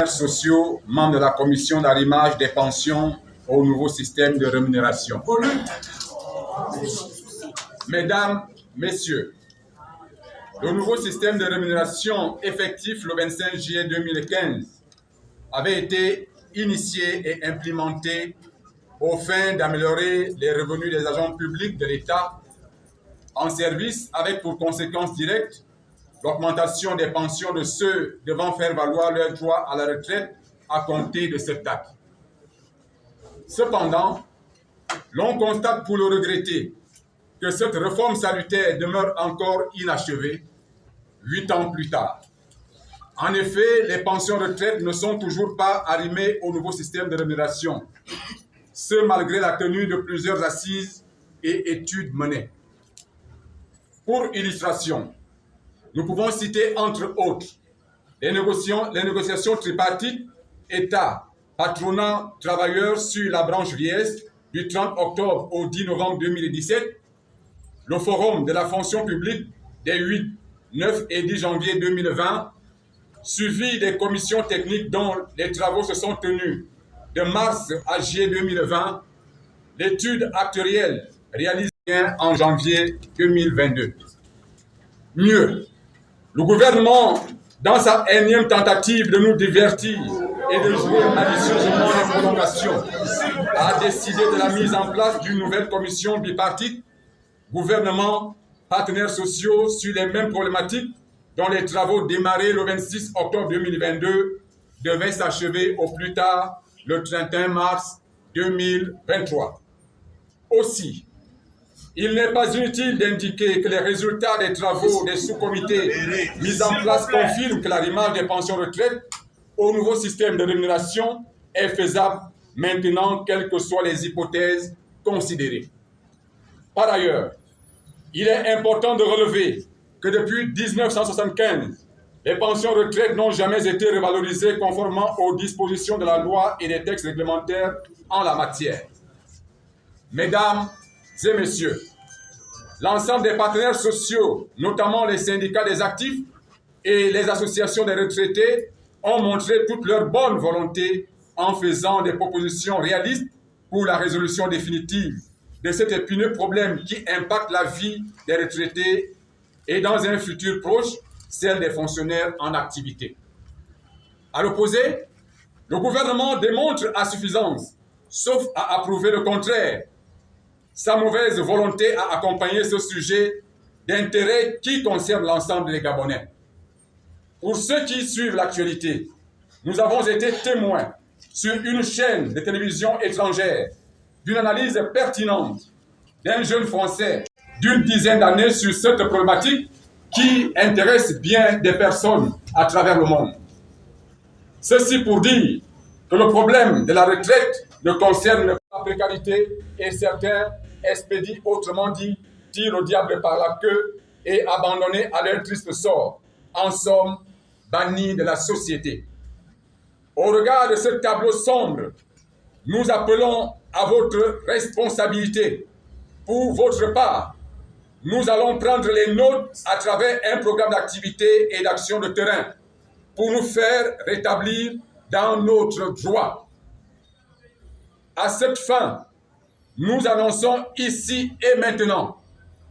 partenaires sociaux, membres de la commission d'arrimage des pensions au nouveau système de rémunération. Mesdames, Messieurs, le nouveau système de rémunération effectif le 25 juillet 2015 avait été initié et implémenté aux fins d'améliorer les revenus des agents publics de l'État en service avec pour conséquence directe l'augmentation des pensions de ceux devant faire valoir leur droit à la retraite à compter de cette date. Cependant, l'on constate pour le regretter que cette réforme salutaire demeure encore inachevée 8 ans plus tard. En effet, les pensions de retraite ne sont toujours pas arrimées au nouveau système de rémunération, ce malgré la tenue de plusieurs assises et études menées. Pour illustration, nous pouvons citer entre autres les négociations tripartites État, patronat, travailleurs sur la branche vieillesse du 30 octobre au 10 novembre 2017, le forum de la fonction publique des 8, 9 et 10 janvier 2020, suivi des commissions techniques dont les travaux se sont tenus de mars à juillet 2020, l'étude actuarielle réalisée en janvier 2022. Mieux, le gouvernement, dans sa énième tentative de nous divertir et de jouer malicieusement les prolongations, a décidé de la mise en place d'une nouvelle commission bipartite, gouvernement, partenaires sociaux sur les mêmes problématiques dont les travaux démarrés le 26 octobre 2022 devaient s'achever au plus tard le 31 mars 2023. Aussi, il n'est pas inutile d'indiquer que les résultats des travaux des sous-comités mis en place confirment que l'arrimage des pensions de retraite au nouveau système de rémunération est faisable maintenant, quelles que soient les hypothèses considérées. Par ailleurs, il est important de relever que depuis 1975, les pensions de retraite n'ont jamais été revalorisées conformément aux dispositions de la loi et des textes réglementaires en la matière. Mesdames et Messieurs, l'ensemble des partenaires sociaux, notamment les syndicats des actifs et les associations des retraités, ont montré toute leur bonne volonté en faisant des propositions réalistes pour la résolution définitive de cet épineux problème qui impacte la vie des retraités et dans un futur proche, celle des fonctionnaires en activité. À l'opposé, le gouvernement démontre à suffisance, sauf à approuver le contraire, sa mauvaise volonté à accompagner ce sujet d'intérêt qui concerne l'ensemble des Gabonais. Pour ceux qui suivent l'actualité, nous avons été témoins sur une chaîne de télévision étrangère d'une analyse pertinente d'un jeune Français d'une dizaine d'années sur cette problématique qui intéresse bien des personnes à travers le monde. Ceci pour dire que le problème de la retraite ne concerne pas la précarité et certains expédient, autrement dit, tirent le diable par la queue et abandonnés à leur triste sort, en somme, bannis de la société. Au regard de ce tableau sombre, nous appelons à votre responsabilité. Pour votre part, nous allons prendre les nôtres à travers un programme d'activité et d'action de terrain pour nous faire rétablir dans notre droit. À cette fin, nous annonçons ici et maintenant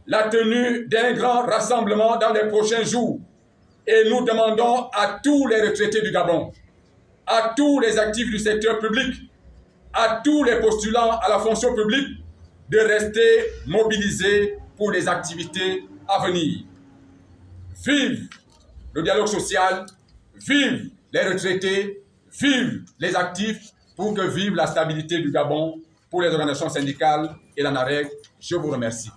la tenue d'un grand rassemblement dans les prochains jours et nous demandons à tous les retraités du Gabon, à tous les actifs du secteur public, à tous les postulants à la fonction publique de rester mobilisés pour les activités à venir. Vive le dialogue social, vive les retraités, vive les actifs, pour que vive la stabilité du Gabon pour les organisations syndicales et la NAREG. Je vous remercie.